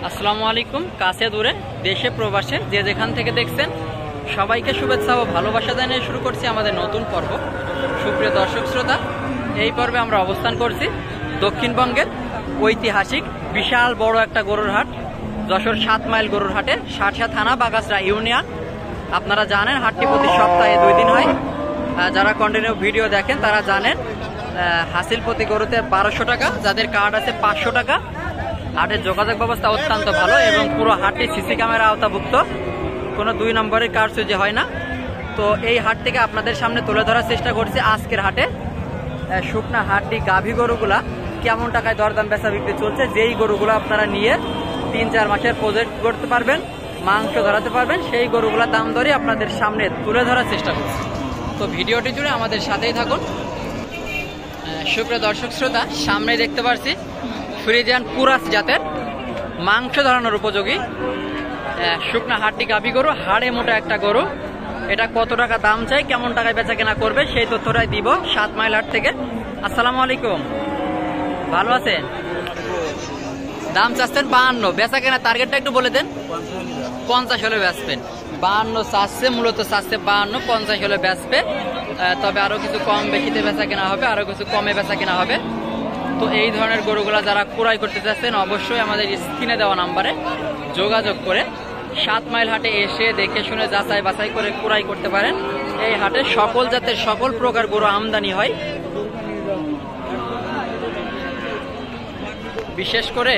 আসসালামু আলাইকুম। কাছে দূরে দেশে প্রবাসে যে যেখান থেকে দেখছেন সবাইকে শুভেচ্ছা ও ভালোবাসা জানিয়ে শুরু করছি আমাদের নতুন পর্ব। সুপ্রিয় দর্শক শ্রোতা, এই পর্বে আমরা অবস্থান করছি দক্ষিণবঙ্গের ঐতিহাসিক বিশাল বড় একটা গরুর হাট, যশোর 7 মাইল গরুর হাটে, শার্শা থানা, বাগাসরা ইউনিয়ন। আপনারা জানেন হাটটি প্রতি সপ্তাহে 2 দিন হয়। যারা কন্টিনিউ ভিডিও দেখেন তারা জানেন হাসিল প্রতি গরুতে 1200 টাকা, যাদের কার্ড আছে 500 টাকা। হাটের যোগাযোগ ব্যবস্থা অত্যন্ত ভালো এবং পুরো হাটটি সিসি ক্যামেরা আওতাভুক্ত, কোনো 2 নম্বরের কারচুজি হয় না। তো এই হাট থেকে আপনাদের সামনে তুলে ধরার চেষ্টা করছি আজকের হাটে শুকনা হাড্ডি গাভী গরুগুলা কেমন টাকায় দরদাম বেচা বিক্রি চলছে, যেই গরুগুলো আপনারা নিয়ে 3-4 মাসের প্রজেক্ট করতে পারবেন, মাংস ধরাতে পারবেন, সেই গরুগুলা দাম দরে আপনাদের সামনে তুলে ধরার চেষ্টা করছি। তো ভিডিওটি জুড়ে আমাদের সাথেই থাকুন। সুপ্রিয় দর্শক শ্রোতা, সামনে দেখতে পাচ্ছি ফ্রিজিয়ান কুরাস জাতের মাংস ধরানোর উপযোগী শুকনা হাড্ডি গাভী গরু, হাড়ে মোটা একটা গরু। এটা কত টাকা দাম চাই, কেমন টাকায় বেচা কেনা করবে, সেই তথ্যটাই দিব 7 মাইল হাট থেকে। আসসালামু আলাইকুম, ভালো আছেন? দাম চাচ্ছেন 52, বেচা কেনা টার্গেটটা একটু বলে দেন। 50 হলে বেচবেন। 52 চাচ্ছে, মূলত চাচ্ছে 52, 50 হলে বেচবে। তবে আরো কিছু কম বেশিতে বেচা কেনা হবে, আরো কিছু কমে বেচা কেনা হবে। তো এই ধরনের গরুগুলা যারা ক্রয় করতে চাচ্ছেন অবশ্যই আমাদের স্ক্রিনে দেওয়া নাম্বারে যোগাযোগ করে 7 মাইল হাটে এসে দেখে শুনে যাচাই বাছাই করে ক্রয় করতে পারেন। এই হাটে সকল জাতের সকল প্রকার গরু আমদানি হয়। বিশেষ করে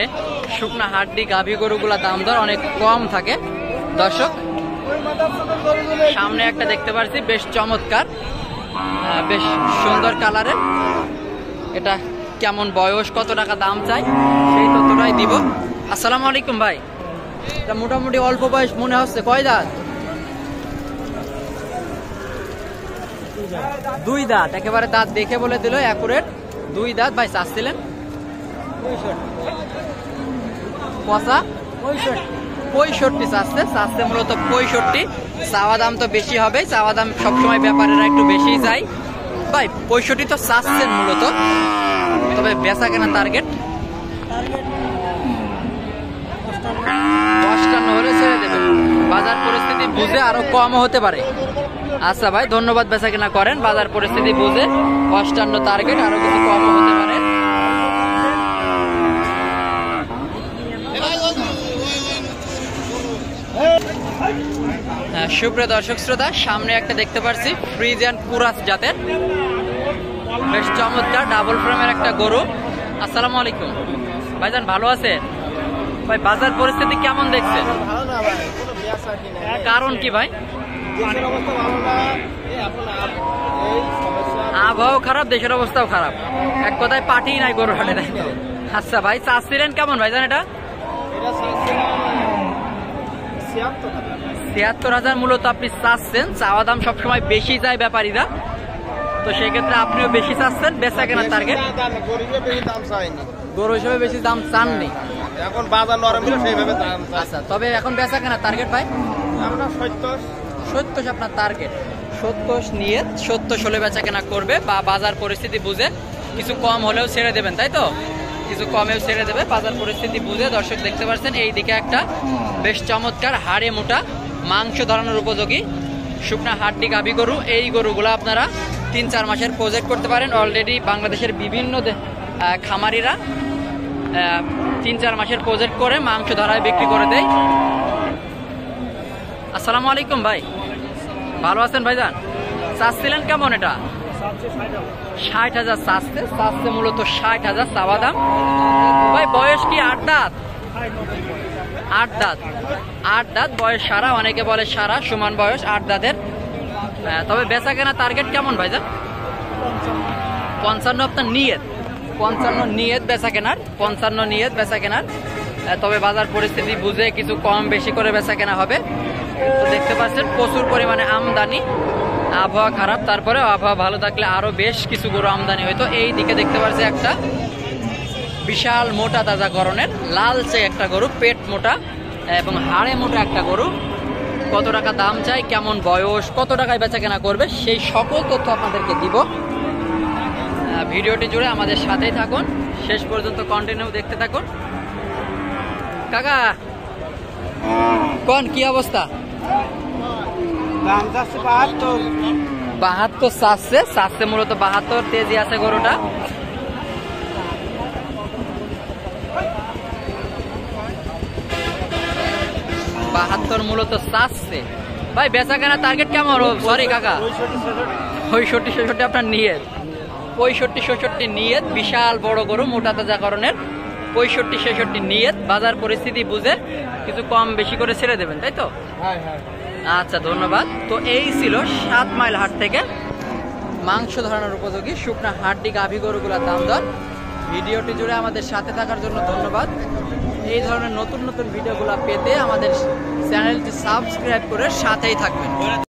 শুকনা হাড্ডি গাভী গরুগুলা দাম দর অনেক কম থাকে। দর্শক, সামনে একটা দেখতে পাচ্ছি বেশ চমৎকার, বেশ সুন্দর কালারের। এটা কেমন বয়স, কত টাকা দাম চাই, সেই তথ্যটাই দিব। আসসালামু আলাইকুম ভাই, এটা মোটামুটি অল্প বয়স মনে হচ্ছে, কয় দাঁত? 2 দাঁত, একেবারে দাঁত দেখে বলে দিল অ্যাকুরেট 2 দাঁত। ভাই চাচ্ছিলেন 65 চাচ্ছে মূলত 65। চাওয়া দাম তো বেশি হবে, চাওয়া দাম সবসময় ব্যাপারেরা একটু বেশি চাই। ভাই 65 তো চাচ্ছেন মূলত, তবে বেচা কেনা টার্গেট 55 হলে ছেড়ে দেবেন। বাজার পরিস্থিতি বুঝে আরো কমও হতে পারে। আচ্ছা ভাই, ধন্যবাদ। বেচা কেনা করেন, বাজার পরিস্থিতি বুঝে 55 টার্গেট, আরো কিছু কমও হতে পারে। সুপ্রিয় দর্শক শ্রোতা, সামনে একটা দেখতে পাচ্ছি ফ্রিজিয়ান কুরাস জাতের বেশ চমৎকার ডাবল ফ্রেমের একটা গরু। আসসালামু আলাইকুম ভাইজান, ভালো আছে? ভাই বাজার পরিস্থিতি কেমন দেখছেন? কারণ কি ভাই? আবহাওয়া খারাপ, দেশের অবস্থাও খারাপ, এক কথায় পাটি নাই গরু হাটে, তাই তো? আচ্ছা ভাই, চাচ্ছিলেন কেমন ভাইজান? এটা 76,000 মূলত আপনি চাচ্ছেন। চাওয়া দাম সবসময় বেশি যায় ব্যাপারীরা, তো সেই ক্ষেত্রে আপনিও বেশি চাচ্ছেন। বেচা কেনার টার্গেট গরু হিসেবে বেশি দাম চাননি, এখন বাজার নরম হলে সেইভাবে দাম। আচ্ছা, তবে এখন বেচা কেনার টার্গেট ভাই আমরা 70 আপনার টার্গেট 70 নিয়ে 70 হলে বেচা কেনা করবে, বা বাজার পরিস্থিতি বুঝে কিছু কম হলেও ছেড়ে দেবেন, তাই তো? কিছু কমেও ছেড়ে দেবে বাজার পরিস্থিতি বুঝে। দর্শক দেখতে পাচ্ছেন এই দিকে একটা বেশ চমৎকার হাড়ে মোটা মাংস ধরানোর উপযোগী শুকনা হাড্ডি গাভী গরু। এই গরুগুলো আপনারা 3-4 মাসের প্রজেক্ট করতে পারেন। অলরেডি বাংলাদেশের বিভিন্ন খামারিরা 3-4 মাসের প্রজেক্ট করে মাংস ধরায় বিক্রি করে দেয়। আসসালামু আলাইকুম ভাই, ভালো আছেন ভাইজান? চাচ্ছিলেন কেমন? এটা 60,000 চাচ্ছে মূলত 60,000 চাওয়া দাম। ভাই বয়স কি 8 দাঁত? 8 দাঁত বয়স, সারা, অনেকে বলে সারা, সমান বয়স 8 দাঁতের। তবে বেচা কেনা টার্গেট কেমন ভাইজান? 55 আপনার নিয়ত, 55 নিয়ত বেচা কেনার, 55 নিয়ত বেচা কেনার। তবে বাজার পরিস্থিতি বুঝে কিছু কম বেশি করে বেচা কেনা হবে। তো দেখতে পাচ্ছেন প্রচুর পরিমাণে আমদানি, আবহাওয়া খারাপ, তারপরে আবহাওয়া ভালো থাকলে আরো বেশ কিছু গরু আমদানি হইতো। এই দিকে দেখতে পাচ্ছি একটা বিশাল মোটা তাজা গরনের লালচে একটা গরু, পেট মোটা এবং হাড়ে মোটা একটা গরু। কত টাকা দাম চাই, কেমন বয়স, কত টাকায় বেচা কেনা করবে, সেই সকল তথ্য আপনাদেরকে দিব। ভিডিওটি জুড়ে আমাদের সাথেই থাকুন, শেষ পর্যন্ত কন্টিনিউ দেখতে থাকুন। কাকা কোন কি অবস্থা? দাম যাচ্ছে 72। 72 চাচ্ছে মূলত 72 তেজি আছে গরুটা। মূলত চাচ্ছে ভাই। বেচা কেনা টার্গেট কেমন? সরি কাকা, 65-66 আপনার নিয়ত। 65-66 নিয়ত, বিশাল বড় গরু, মোটা তাজা করণের। 65-66 নিয়ত, বাজার পরিস্থিতি বুঝে কিছু কম বেশি করে ছেড়ে দেবেন, তাই তো? আচ্ছা, ধন্যবাদ। তো এই ছিল 7 মাইল হাট থেকে মাংস ধরানোর উপযোগী শুকনা হাড্ডি গাভী গরুগুলোর দাম দর। ভিডিওটি জুড়ে আমাদের সাথে থাকার জন্য ধন্যবাদ। এই ধরনের নতুন নতুন ভিডিওগুলো পেতে আমাদের চ্যানেলটি সাবস্ক্রাইব করে সাথেই থাকবেন।